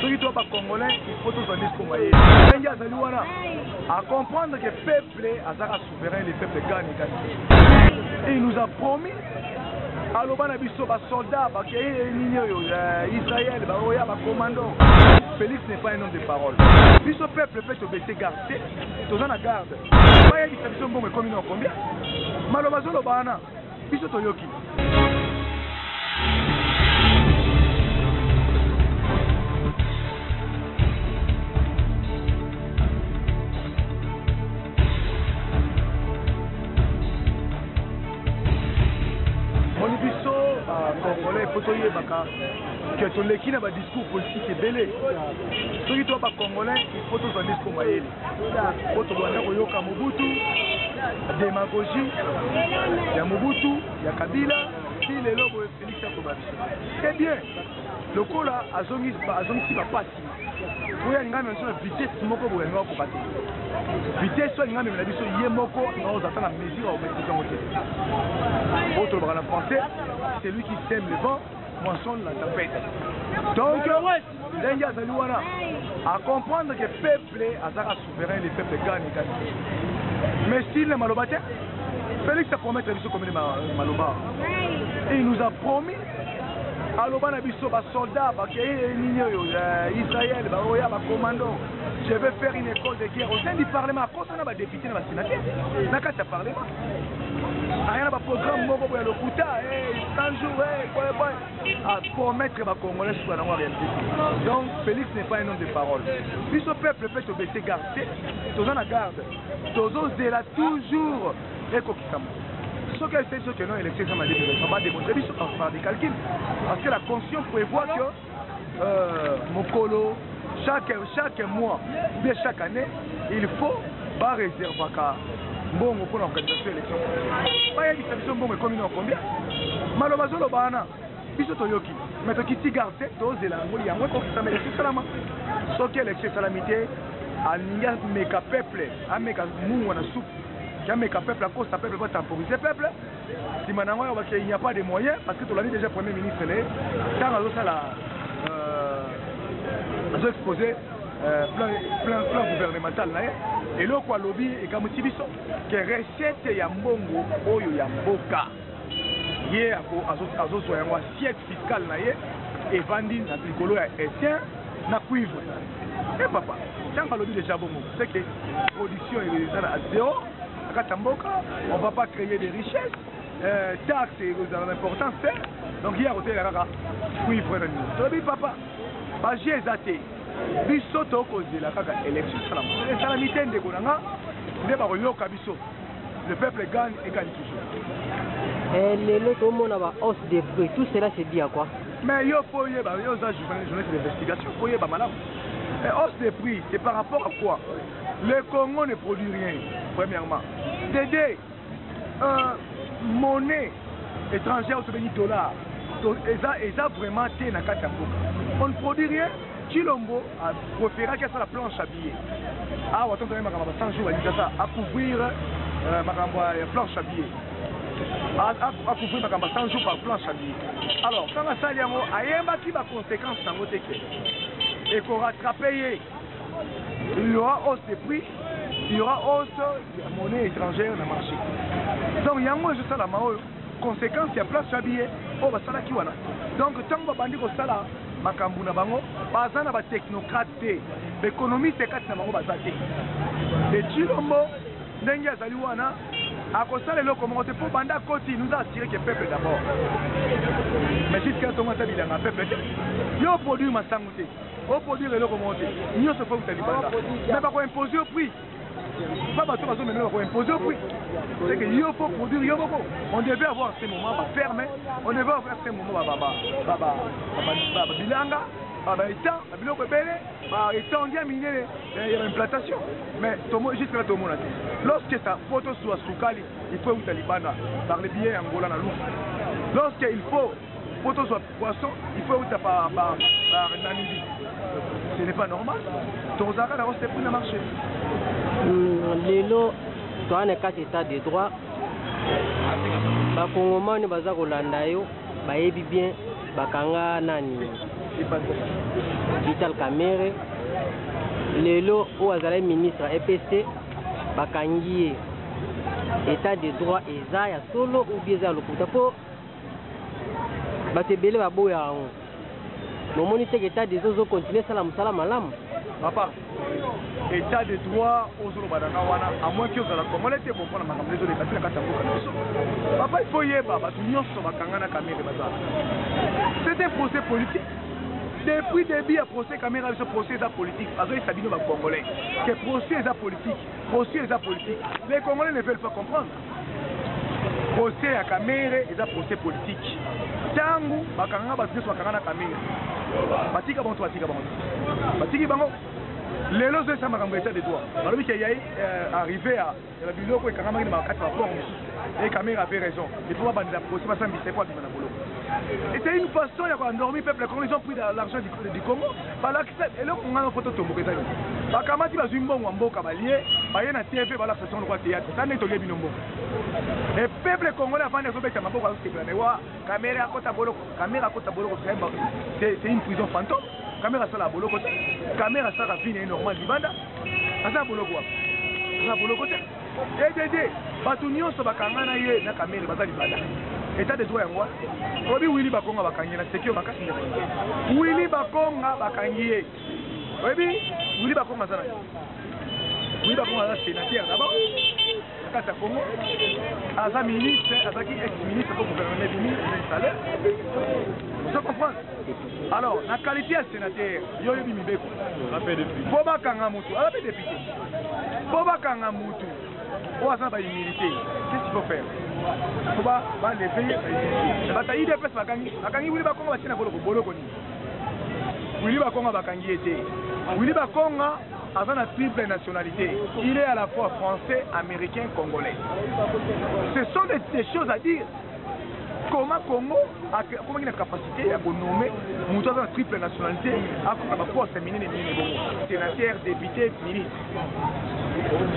Ceux qui sont pas congolais, il faut tous dire comme il à comprendre que le peuple a souverain, le peuple gagne. Et il nous a promis. Alors, on a vu des soldats, Israël, commandant. Félix n'est pas un homme de parole. Puis ce peuple peut te baisser garde. Tu en as garde. Il y a des sanctions comme il y a combien. Malheureusement, le Bana. Puis ce Toyoki. Congolais, il faut que tu aies un discours politique et belé. Ceux qui sont pas congolais, il faut que tu aies un discours maïli. Il faut que tu aies Mobutu, démagogie, il y a Mobutu, il y a Kabila, puis les lobes Félix Antoine. Très bien. Le coup là, à Zongi, va passer. Pour y aller à la vitesse, moko pour aller au côté. Vitesse, soit ngame la biso yemoko, nous attendons la mesure au maîtrise en côté. Autre bras en français, c'est lui qui sème le vent, moissonne la tempête. Donc, Lenga Zalouana, à comprendre que le peuple a souverain, le peuple gagne. Mais s'il est malobate, Félix a promis de comme les malobats. Et il nous a promis. Alors, on a vu des soldats, Israël, commandant. Je vais faire une école de guerre au sein du Parlement. Quand on a des députés dans le Sénat, on a qu'à parler. Il y a un programme pour le Kuta, 100 jours, pour mettre les Congolais sur la réalité. Donc, Félix n'est pas un homme de parole. Puis ce peuple peut te baisser garde. Tu en as garde. Tu es là toujours. Ce que c'est ce que non, l'élection, ça m'a dit, on va démontrer par des calculs. Parce que la Constitution prévoit que Mokolo, chaque mois, ou bien chaque année, il faut pas réserver bon pour l'organisation de l'élection. Pas y a des services bon, mais comme il y en a combien. Malheureusement, le Bana, il se toyoki. Mais tu qui garde, tu es là, il y a moins de l'élection salama. Ce qui est l'élection salamité, il y a mes peuple, il y a mou na soupe. Quand mes peuple à cause de peuple va temporiser peuple. Si maintenant il n'y a pas de moyens, parce que tu l'as dit déjà Premier ministre, quand on a exposé plan gouvernemental, et là quoi lobby et comme si biso que recette ya mbongo oyo ya mboka hier azo soya moi assiette fiscale na ye et vandi na tricolo ya Etienne na cuivre. Et papa, quand on lobby déjà bon, c'est que production est à zéro. On ne va pas créer des richesses, taxes et l'important c'est. Donc hier au télé, oui frère, tu papa, pas j'ai zaté. Bisoto cause de la élection salam. C'est la salamité de Konanga, n'est pas biso. Le peuple gagne et gagne toujours. Et le monde a hausse des prix, tout cela c'est dit à quoi? Mais yo pour y ba yo za journaliste d'investigation pour y ba malade. Et hausse des prix, c'est par rapport à quoi? Le Congo ne produit rien, premièrement. D'aider monnaie étrangère au $, et ça vraiment été dans quatre. On ne produit rien. Chilombo a préféré qu'elle soit la planche à billets. Ah, on attend ma 100 jours à couvrir ma planche à billets. À couvrir ma 100 jours par planche à billets. Alors, quand on a ça, il y a qui va conséquence dans votre équipe. Et qu'on rattraper, il y aura hausse des prix. Il y aura hausse de la monnaie étrangère dans le marché. Donc, il y a moins de ça, la conséquence, il y a place à billets. Oh, bah, ça là qui wana. Donc, tant que bandi ko sala, makambu na bango, baza na ba technocrate, l'économie c'est quatre na bango baza te. Et Chilombo, ndenge azali wana, a ko sala le comment te pour banda koti, nous a attiré que peuple d'abord. Mais jusqu'à ce moment là, il y a un peuple. Yo produit ma sangote. Au produire le comment te. Nous se faut que tu banda. Mais pas ko imposer au prix. Pas bateau bateau mais on imposer au prix. C'est que il faut produire yo beaucoup. On devait avoir ces moments fermés. On devait avoir ces moments bilanga, étant, biloko belé, étant bien miné l'implantation. Mais juste là tout le monde. Lorsque ta photo soit soukali, il faut que tu libana par les billets angola na loup. Lorsqu'il faut photo soit poisson, il faut que tu par Namibie. Ce n'est pas normal. Ton zara la c'est plus le marché. Lelo toi n'est qu'à état de droit. Ba Congomani baza kolanda yo, ba yebi bien bakanga nani. Vital Kamerhe lelo o azala ministre EPC bakangi état de droit eza ya solo ou bien eza lokuta po batebele baboya yango momoni teke état de zozo continuer sala musala malamu papa état de droit ozolo badanga wana à moins que ozala congolais te bon mpona makambo ezolo ekati na kati ya mboka na biso papa il faut yeba bato nyonso bakanga na Kamerhe bazala c'est un procès politique. Depuis le début, le procès Kamerhe, ce procès est politique. Parce que les Congolais, que procès est politique, procès est politique. Les Congolais ne veulent pas comprendre. Procès à Kamerhe est un procès politique. Tangu, bakanga batuse bakanga na Kamerhe. Batika bon to batika bon. Batiki bango. Les lois de Samagambo état de droit. Alors qu'il y a arrivé à la vidéo où Kagame a marqué la forme et Kamerhe avait raison. Il faut pas bandir la procès parce que c'est pas du manabolo. Et c'est une façon il y a endormi peuple quand ils ont pris l'argent du Congo. Par l'accepte et là on a une photo de Tomboka. Bakamati bazumbo mboka balié, baye na TV bala façon de théâtre. Ça n'est tolie binombo. Et peuple congolais avant de remettre ma boka au Kébla. Kamerhe à Kota Boloko. Kamerhe à Kota Boloko c'est une prison fantôme. Kamerhe à la Boloko. Kamerhe à la vie normale Libanda. Asa Boloko. Asa Boloko. Dédé. Batu nyonso bakanga na ye na Kamerhe baza Libanda. État de droit yango. Obi Willy Bakonga bakangi na sekio makasi na. Willy Bakonga bakangi ye. Obi Willy Bakonga zana. Willy Bakonga est sénateur d'abord. Kata Congo. Aza ministre, azaki ex-ministre pour gouverner bimi installé. Vous comprenez? Alors, la qualité de sénateur, yo yebi mibeko. Boba kanga mutu, ala pe député. Boba kanga mutu. O aza ba humilité. Qu'est-ce qu'il faut faire? Faut pas lever. Bata IDPS bakangi Willy Bakonga batina boloko ni. Willy Bakonga bakangi été. Willy Bakonga a une triple nationalité. Il est à la fois français, américain, congolais. Ce sont des choses à dire. Comment Congo a une capacité à nommer une triple nationalité à la force féminine et féminine. Sénateur, député, ministre.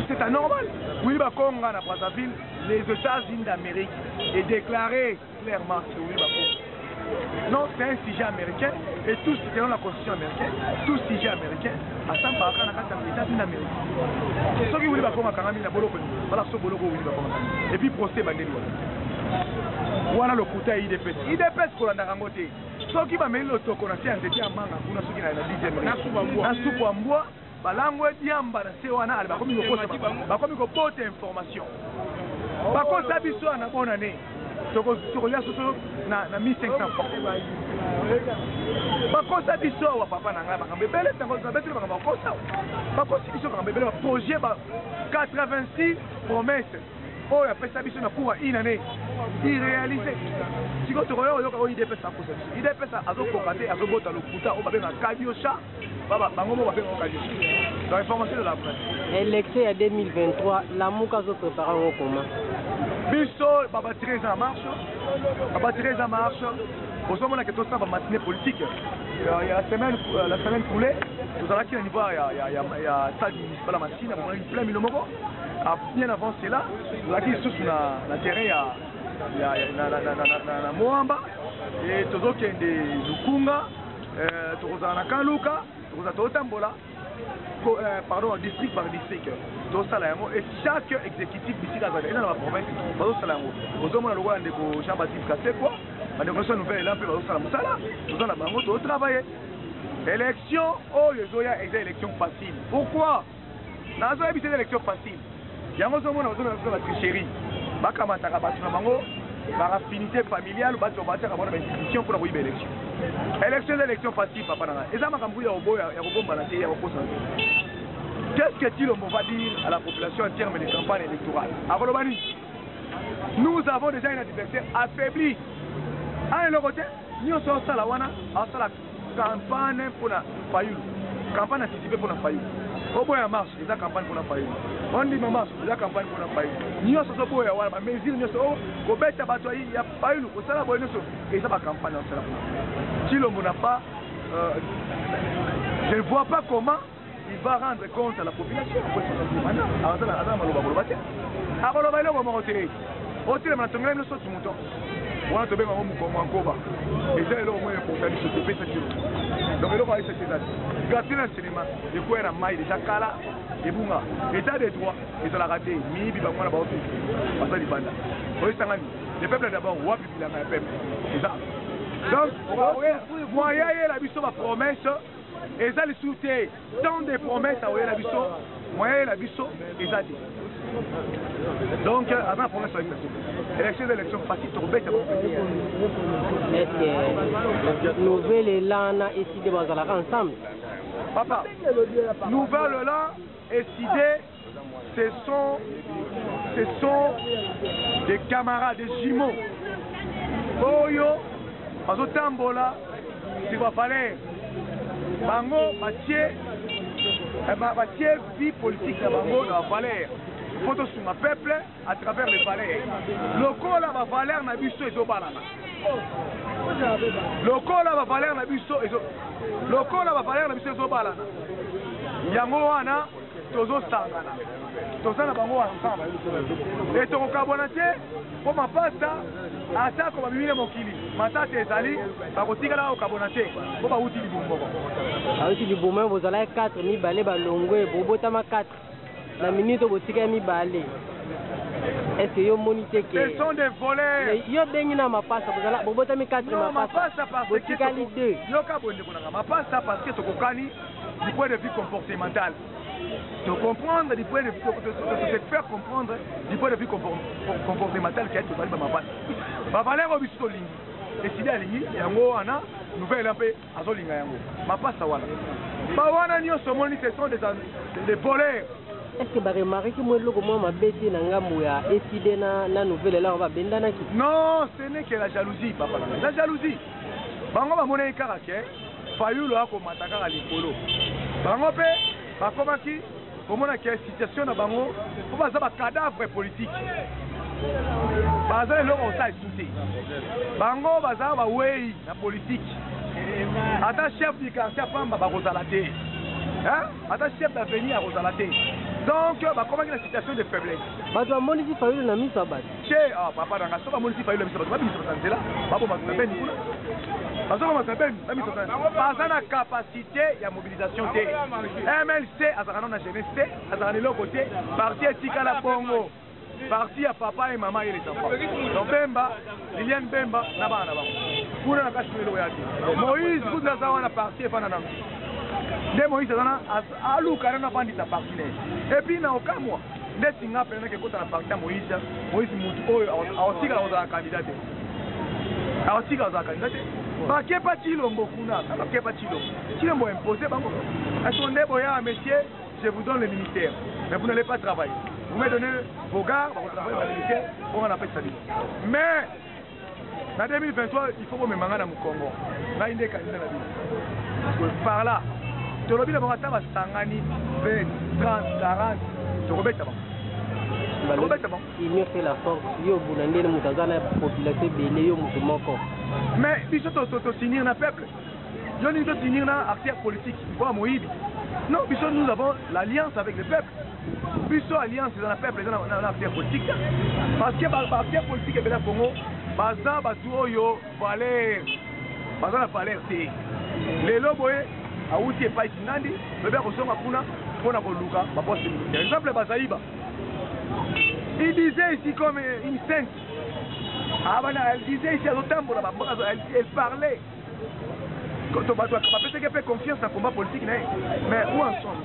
C'est anormal. Willy Bakonga à Brazzaville, les États-Unis d'Amérique est déclaré clairement sur Willy Bakonga. Non, c'est un sujet américain et tout selon la constitution américaine, tout sujet américain à 100 par an dans les États-Unis d'Amérique. Ce qui voulait Bakonga Karami na boloko, voilà ce boloko Willy Bakonga. Et puis procès bandeli voilà le côté IDPS. IDPS pour la Narangote. Ce qui va mener le toko na séance de manga kuna soki na 10e. Na soupe amboa, balangwe diamba na sewana ali bakomi ko porte information. Bakosa biso na bonne année. Tokolia soso na 1500 francs. Bakosa biso wa papa na ngai bakambe bele tango na betele bakamba bakosa. Bakosi biso bakamba bele projet ba 86 promesses. Oh, il y a fait ça na pour une année irréalisé. Si vous avez un IDPS à cause de IDPS à Zokokaté, à Zobota, le Kouta, on va bien à Kadiocha, Bangomo va bien à Kadiocha. Dans l'information de la presse. Élection à 2023, la Mouka se prépare au comment? Bisso, Baba 13 en marche. Baba 13 en marche. Au moment où tout ça va matinée politique, il y a la semaine coulée, nous allons à niveau, il y a stade municipal la machine, on a eu plein de millions. Bien avant cela, nous avons sous le terrain na Moamba et tout ce qui est de Lukunga, tout ce qui est de Kaluka, tout ce qui est de Tambola, pardon, district par district. Tout ça et chaque exécutif ici dans la province, tout ça là. Nous avons le roi de Jean-Baptiste Kassekwa, la négociation nouvelle là, nous avons travaillé. Élection, oh, les Oya, c'est une élection facile. Pourquoi? Nous avons évité l'élection facile. Il y a la tricherie. La affinité familiale, la institution pour la élection. Élection facile, papa. Qu'est-ce que Tilombo va dire à la population en termes de campagne électorale? Nous avons déjà un adversaire affaibli. À l'autre côté, nous sommes à la campagne pour la faillite. Campagne anticipée pour la faillite. Au bout de marche, il y a une campagne pour la faillite. On dit marche, il y a une campagne pour la faillite. Nous sommes au bout de la mais il y a une faillite. Au salaire, il y a une campagne. Tilombo n'a pas. Je ne vois pas comment il va rendre compte à la population. donc eloko ayi c'est ça gratuit l'enseignement de quoi na mai déjà kala ebunga état de droit ezalaka te miyibi bamwana baofi basa libanda oyesangani le peuple d'abord wapi bilanga ya peuple eza donc moyen yela biso bapromesse eza lisusu te tant de promesses aoyela biso moyen yela biso eza te donc avant la promesse élection d'élection facile tokobeta est-ce que nouvelle lana eside bazalaka ensemble papa nouvelle là eside ce sont des camarades des jumeaux oyo bazotambola sikbafale bango batie vie politique na bango na valeur faut tosunga peuple à travers les valeurs lokola bavaleur na biso ezobalana lokola bavaleur na biso ezobalana yango wana tozosangana toza na bango ensemble e tokokabwana te mpo mapasa atako bamimi na mokili matata ezali bakotikala kokabwana te mpo bauti libumboko bauti libumu bozalaki 4 mibale balongwe bobotama 4 na minute botika mibale est-ce que yo moni te ke ce sont des voleurs yo bengi na mapasa bozala bobotami 4 mapasa botikali 2 yo kabondeko nanga mapasa parce que tokokani du point de vue comportemental de comprendre du point de vue de se faire comprendre du point de vue comportemental qui est tokali ba mapasa ba valeur obiso tolingi décider alingi yango wana nouvelle mpe azolinga yango mapasa wana ba wana nyonso moni ce sont des voleurs. Est-ce que vous remarquez que moi, ma bête n'a pas décidé na nouvelle là, on va benda na qui? Non, ce n'est que la jalousie, papa. La jalousie. Bango ba mona ikarake, fayulu ako mataka likolo. Bango pe, bakoma ki, komona ke situation na bango, ko baza ba cadavre politique. Baza le on sa souté. Bango baza ba wei na politique. Ata chef du quartier pamba ba kozala te. Hein? Ata chef d'avenir a kozala te. Donc, comment est la situation de faiblesse? Parce que mon ici failli la mise à battre. Chez papa dans la somme mon ici failli la mise à battre. Pas mise à battre là. Papa m'a fait ben. Parce que m'a fait ben. Pas mise à battre. Pas na capacité ya mobilisation T. MLC azarana na jeunesse T. Azarana le côté parti etika la Bongo. Parti à papa et maman et les enfants. Donc Bemba, Liliane Bemba na bana ba. Kuna na kashimelo yaki. Moïse kuza zawa na parti fana na nde Moïse azana aluka na bandi ta parti et puis na okamwa nde singa pena ke kota na parti ya Moïse mutu oyo aotika ozala candidat aotika ozala candidat bakie pa Chilombo kuna bakie pa Chilombo imposé bango attendez boya monsieur je vous donne le ministère mais vous n'allez pas travailler vous me donnez vos gars vous travaillez dans le ministère on appelle ça mais en 2023 il faut que me manga na Mukongo na inde candidat na biso par là tolobi na bango taba sangani 20 30 40 tokobeta bango il mieux fait la force yo bunande na mutazana population belé yo mutu moko mais biso to signer na peuple yo ni to signer na acteur politique pour Moïbi non biso nous avons l'alliance avec le peuple biso alliance dans le peuple dans l'acteur politique parce que acteur politique bela Congo baza batu oyo valeur baza na valeur te lelo boye auti epai tinandi bebe kosonga kuna mpona koluka baposte militaire. Exemple Bazaïba, il disait ici comme une sainte. Elle disait ici à l'Otambo, elle parlait. Peut-être qu'elle fait confiance dans le combat politique, mais où en sommes?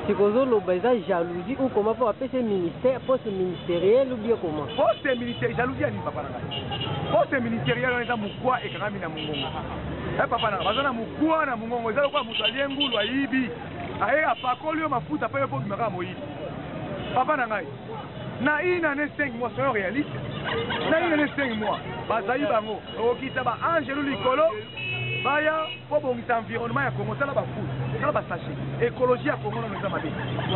C'est que jalousie ou comment pour appeler ce ministère, poste ministériel ou bien comment? Poste ministériel, jalousie à papa. Poste ministériel, on est à Moukwa et Karami na Mungongo. Papa na bazana Moukwa na Mungongo, ezalo kwa mutu aliengulu ayibi. Aye apakoli yo mafuta pa yo po bimaka moyibi. Papa na ngai. Na ina ne 5 mois, soyons réalistes. Na ina ne 5 mois, bazayi bango, okita ba Angelo Likolo. Baya pour bongisa environnement ya Congo sala ba foot sala ba sachet écologie ya Congo na meza mabe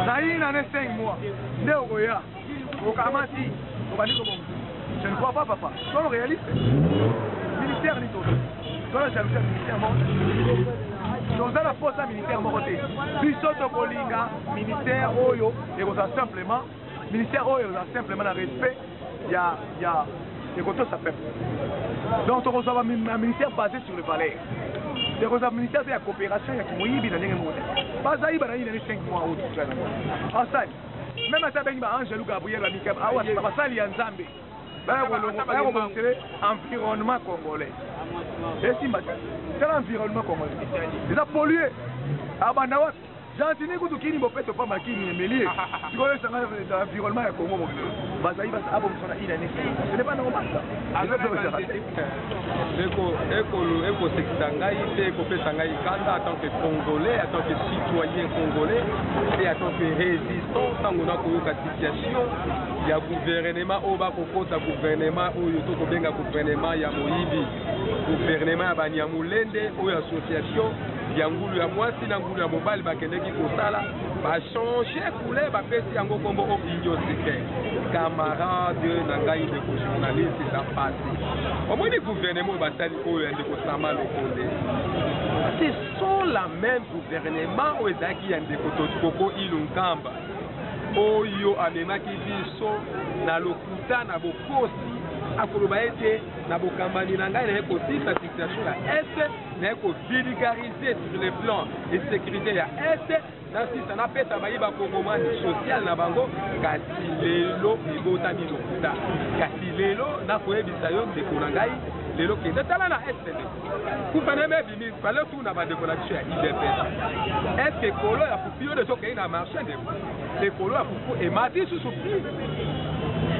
na ina ne 5 mois nde okoya okamati obandi ko bongo je ne crois pas papa soyons réalistes militaire ni tout soyons jalousie militaire moko toza na poste militaire moko te biso tokolinga ministère oyo ekozala simplement ministère oyo ezala simplement na respect ya ekoto sa peuple. Donc on a un ministère basé sur les valeurs. les responsables militaires de la coopération ya kimoyibi na ndenge moko bazayi banani na 5 mois au tout ça asali même ata bengi ba Angelo Gabriel Bamika awa basali ya Nzambe baya ko montrer environnement congolais et si c'est l'environnement congolais déjà pollué abana wa Gentini kutu kini bopeto pa makini emelie sikole sanga l'environnement ya Congo mobile bazayi basa abo msona ina nesi ce n'est pas normal ça eko sekisangai te eko pesangai kanda en tant que congolais en tant que citoyen congolais et en tant que résistant tango na koyoka situation ya gouvernement oyo bakokota gouvernement oyo tokobenga gouvernement ya moyibi gouvernement ya banyamulende oyo association ya ngulu ya mwasi na ngulu ya mobali bakendeki kosala bachange couleur bapesi yango kombo o Union Sacrée camarade na ngai ndeko journaliste eza pasi omoni gouvernement basali oyo ya ndeko Sama Lokonde ce sont la même gouvernement oyo ezalaki ya ndeko Koko Ilunkamba oyo amemaki biso na lokuta na bokosi akoloba ete na bokambani na ngai na kotisa situation ya est na vulgariser sur le plan de sécurité ya est na sisa na pesa bayiba kongomani social na bango kasi lelo ebotami lokuta kasi lelo na koyebisa yo ndeko na ngai lelo kende tala na est kufana mebimi pale tu na bandeko na biso ya IDPS est ekolo ya fupi yo deso kei na marché ndeko ekolo ya fufu emati susu prix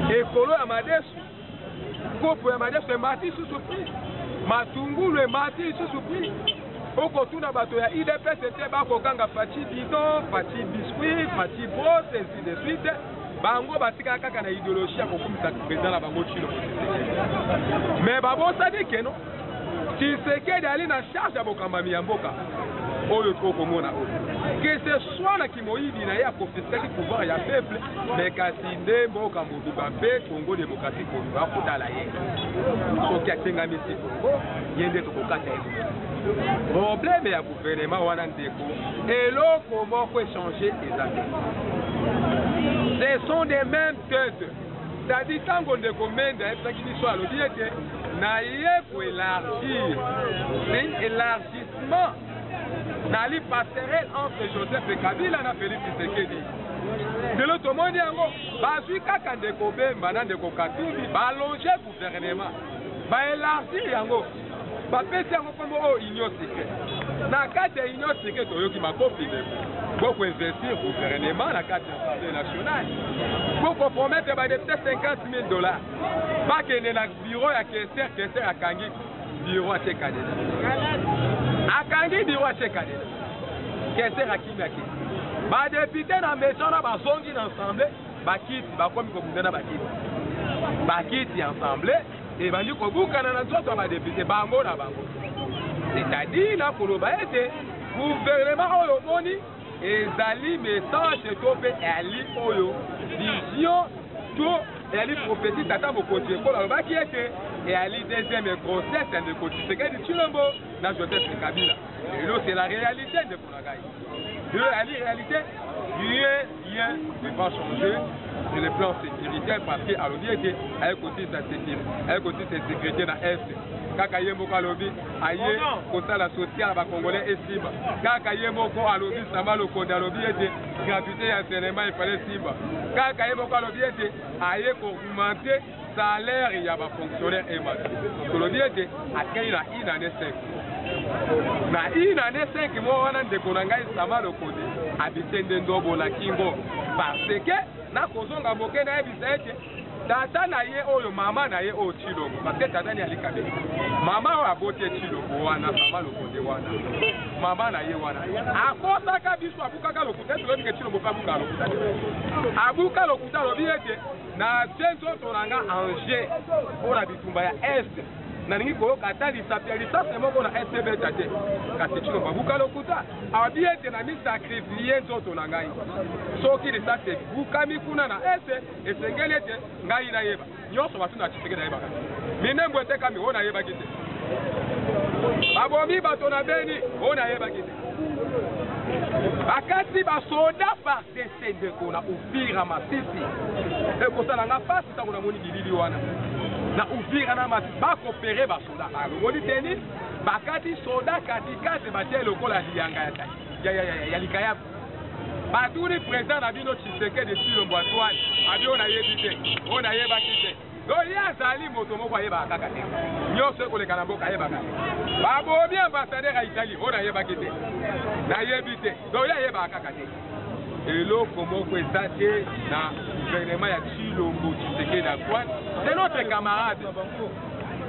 ekolo ya madesu kopo ya madesu emati susu prix matungulu emati susu prix okotuna bato ya IDPS te bakokanga faci bidon faci biscuit faci brosse ainsi de suite bango batika kaka na idéologie ya kokumisa président na bango chino mais babosani keno Tshisekedi ali na charge ya bokambami ya mboka oyo tokomona oyo que ce soit na kimoyibi na ye akonfiskaki pouvoir ya peuple mais kasi nde mboka mobiba mpe Congo démocratique Congo akotala ye soki atengami si Congo ye nde tokokata ye problème ya gouvernement wana ndeko eloko moko échanger eza te ce sont des mêmes têtes c'est-à-dire tango ndeko Mende ayebisaki biso alobi ete na ye koélargir c'est élargissement nali passerelle entre Joseph Kabila na Félix Tshisekedi lelo tomoni yango bazwi kaka ndeko Bemba na ndeko Katumbi balonge gouvernement baélargir yango bapesi yango kombo oyo Union Sacrée na kati ya Union Sacrée toyoki bakopi boko investir gouvernement na kati ya Assemblée nationale boko promettre badepute $50,000 bakende na bureau ya Kester akangi bureau atie candidat akangi bureau atie candidat Kester akimi akimi badepute na maison na bazongi na Assemblée bakiti bakomi kobunda na bakiti ya Assemblée ebandi kobukana na nzoto ya badepute bango na bango c'est-à-dire na koloba ete gouvernement oyo moni ezali message to pe ali oyo vision to ali prophétie tata mokonzi ekola alobaki ete ali deuxième grossesse de Tshisekedi Tshilombo na Joseph Kabila et là c'est la réalité de Konagai ali réalité rien ne va changer sur le plan sécuritaire parce que alobi ete aye côté sa sécurité aye côté sa sécurité na est kaka ye moko alobi aye kosala social ba congolais esimba kaka ye moko alobi Sama Lokonde alobi ete gratuité ya cinéma ifale simba kaka ye moko alobi ete aye ko augmenter salaire ya ba fonctionnaire emata alobi ete akei na inane 5 na inane 5 mo wana ndeko na ngai Sama Lokonde abitende ndobo na kingo parce que na kozonga moke na yebisa ete tata na ye oyo mama na ye oyo Tshilombo parce que tata ni alikabe mama oyo abote Tshilombo wana Sama Lokonde wana mama na ye wana akosaka biso abukaka lokuta toyebi ke Tshilombo pa buka lokuta abuka lokuta lobi ete na nzoto na nga Angers oyo na bitumba ya est nalingi koyoka ata lisase moko na STB tate kasi Tshilombo abuka lokuta abi ete na misakrifie nzoto na ngai soki lisase bukami kuna na ese esengeli ete ngai nayeba nyonso bato na Tshisekedi nayebaka minembo etekami oyo nayebaki te babomi bato na Beni oyo nayebaki te bakati basoda partese ndeko na Uvira Masisi ekosala nga pasi ntango namoni bilili wana na Uvira na Masisi bakopere basoda balongoli teni bakati soda katikati batie lokola liyanga ya likaya batuni président na bino Tshisekedi Tshilombo Antoine abi ona yebi te ona yebaki te donc ye azali moto moko ayebaka kaka te nyonso ekoleka na mboka ayebaka babobi ambassadeur ya Italie ona yebaki te nayebi te donc ye ayebaka kaka te eloko moko eza te na gouvernement ya Tshilombo Tshisekedi Antoine c'est notre camarade.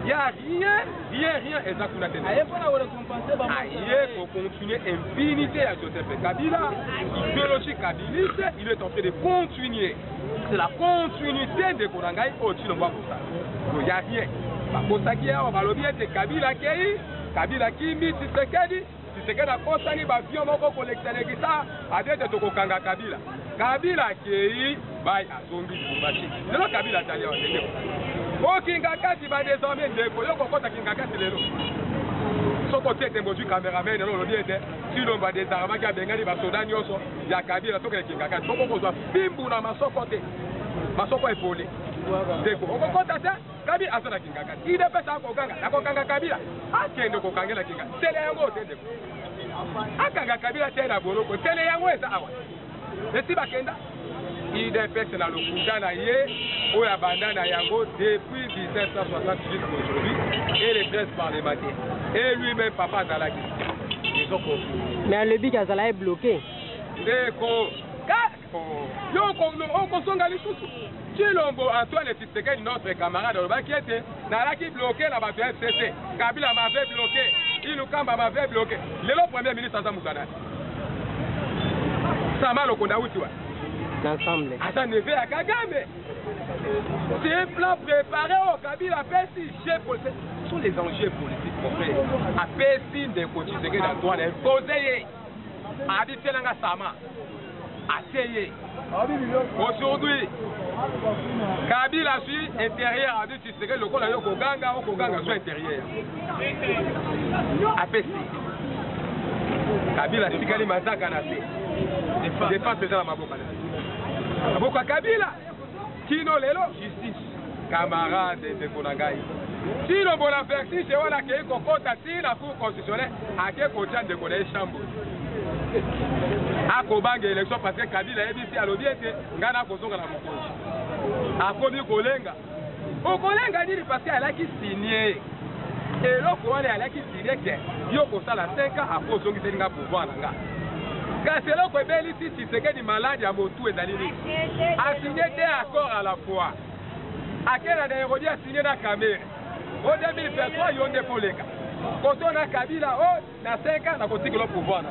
Il n'y a rien exactement. Pour continuer impunité à Joseph Kabila, idéologie kabiliste, il est en train de continuer. C'est la continuité de Konangai au Tshilombo Kosa. Il n'y a rien. Pour ça qui est, on va le dire, c'est Kabila Kei, Kabila Kimi, Tshisekedi a constaté que les gens qui collectent les guitares, avec Toko Kanga Kabila. Kabila Kei, by a zombie du Bachi. C'est le Kabila Tali. O Kingakati va désormais ndeko yoko kota Kingakati lelo soko tete mboju cameraman lelo lobiete Tshilombo désarmement ki abengani ba soda nyonso ya Kabila toka Kingakati soko kozwa fimbu na masoko te masoko epoli ndeko okokota te Kabila asana Kingakati ide pesa akokanga akokanga Kabila akende kokangela Kingakati tele yango te ndeko akanga Kabila tena boloko tele yango eza awa esi bakenda IDPS na lokuta na ye oya bandana yango depuis 1968 aujourd'hui et les 13 parlementaires et lui-même papa Zalaki ils ont compris. Mais le bic Azala est bloqué. Deko on songa lisusu Tshilombo Antoine Tshisekedi notre camarade qui était nalaki bloqué na bato FCC Kabila m'avait bloqué Ilukamba m'avait bloqué le premier ministre Azamuzana Sama Lokonda Utiwa Ensemble. Asa neve à Kagame. C'est un plan préparé au Kabila Pessi. Ce sont les enjeux politiques, mon frère. A Pessi de Tshisekedi Antoine imposé. A dit Telanga Sama. Asseyé. Aujourd'hui, Kabila suit intérieur. A dit Tshisekedi le Kola Yoko Ganga, Okoganga soit intérieur. A Pessi. Kabila Sikali Mazaka Nase. Défense de la Maboka. Aboka Kabila, Kino Lelo, justice, camarade de Konangai. Si le bon averti, c'est on a créé Kokota, si la Cour constitutionnelle a créé Kotian de Konaï Chambo. A Kobange élection parce que Kabila est ici à l'objectif, Ngana Kozonga la Mokoji. A Kobi Kolenga. Au Kolenga dit parce qu'elle a qui signé. Et l'autre, elle a qui signé que Yoko Sala 5 ans à Kozongi Tenga pouvoir Nanga. Car c'est là que Bélissi Tshisekedi malade à Motu et Dalili a signé des accords à la fois. À quel année Hérodi a signé la Caméra. Au 2023, il y a un dépôt les gars. Quand on a Kabila, dans 5 ans, on a continué le pouvoir.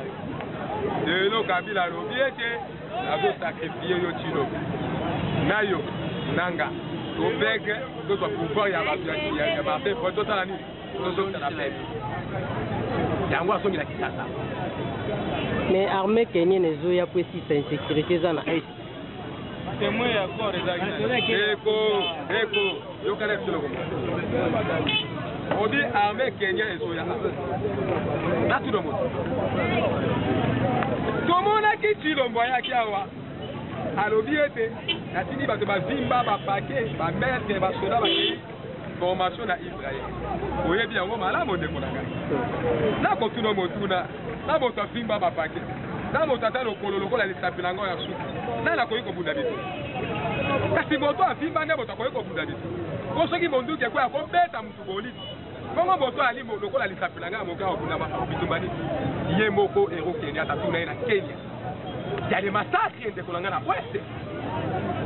De l'eau Kabila, l'objet, on a sacrifié le Tshilombo. Nayo, Nanga, Obeg, d'autres pouvoirs, il y a Martin, pour tout ça, la nuit. Tout ça, la peine. Il y a un mois, il a quitté ça. Mais l'armée kenyenne est là pour cette insécurité dans l'Est. C'est moi d'accord Eko, yo kana tselo ko. Odi armée kenyenne est là. Là tout le monde. Tomona ki Tshilombo ya kiawa. Alobi ete natini bato ba vimba ba paquet ba mettre ba soda ba formation na Israël. Oyebi yango malamu ndeko na ngai. Na ko tuno motuna. Na moto afimba ba paquet. Na moto atalo lokola lisapila ngo ya suki. Na koyiko bunda bitu. Kasi moto afimba ne moto koyiko bunda bitu. Ko soki mondu ke kwa ko beta mutu boli. Kongo moto ali lokola lisapila nga moka obunda ba bitu bani. Ye moko ero Kenya tatuna na Kenya. Il y a des massacres ndeko na ngana ouest.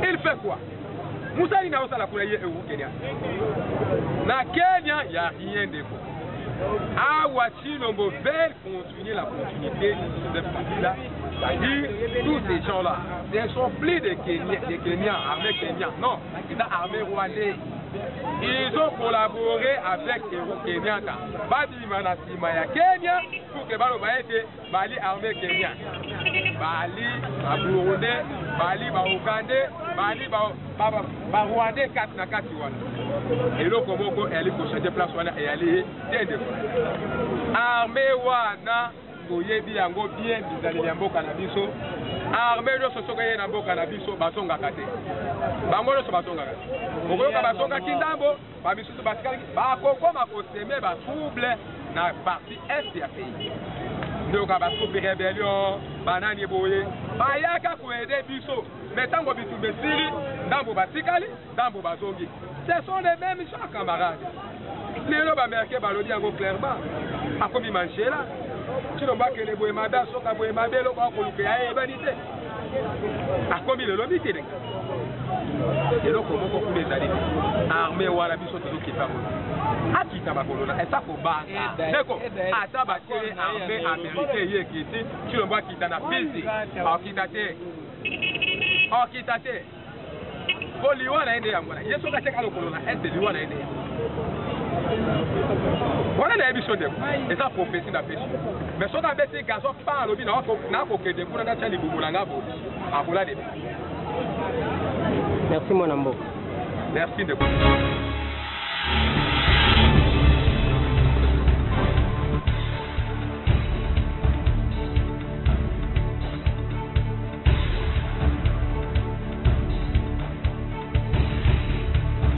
Il fait quoi? Moussa ina osala kuna ye ero Kenya. Na Kenya il y a rien de quoi. Awa Tshilombo veut continuer la continuité de ce parti-là. C'est-à-dire, tous ces gens-là, ce ne sont plus des Kenyans, armée Kenyans. Non, c'est l'armée rwandaise. Ils ont collaboré avec les Kenyans. Badi Manasima ya Kenya pour que Balo Baete, Bali armée Kenya. Bali, Burundais, Bali, Ougandais, Bali, Rwandais 4 na 4 wana. Et le Komoko, elle est pour changer place wana et elle est armée wana, Koyebi yango bien, bizali yambo kanabiso. Armée de ce soka na mboka na biso basonga kate. Bango so basonga kate. Okoyoka basonga kindambo, ba bisusu basikali ba kokoma ko seme ba trouble na partie est ya pays. Donc ba ko rébellion banani boye bayaka ko aider biso mais tango bitu besiri ndambo batikali ndambo bazongi. Ce sont les mêmes gens camarades. Les loba merke balodi yango clairement akomi manchela kilo bakele boye mada soka boye mabelo ko koluka ya ebanite akomi le lobi te et donc moko ku bezali armée wala biso to ki pamo akita bakolona esa ko banga deko ata ba tele armée américaine yekiti kilo bakita na pisi akita te ko liwana ende yango na yeso ka teka lokolona ende liwana ende voilà les émissions de et ça prophétie na péché mais so ka beti gaso pa lobi na ko kede kuna na chali bubulanga bo abula de. Merci mon ambo. Merci de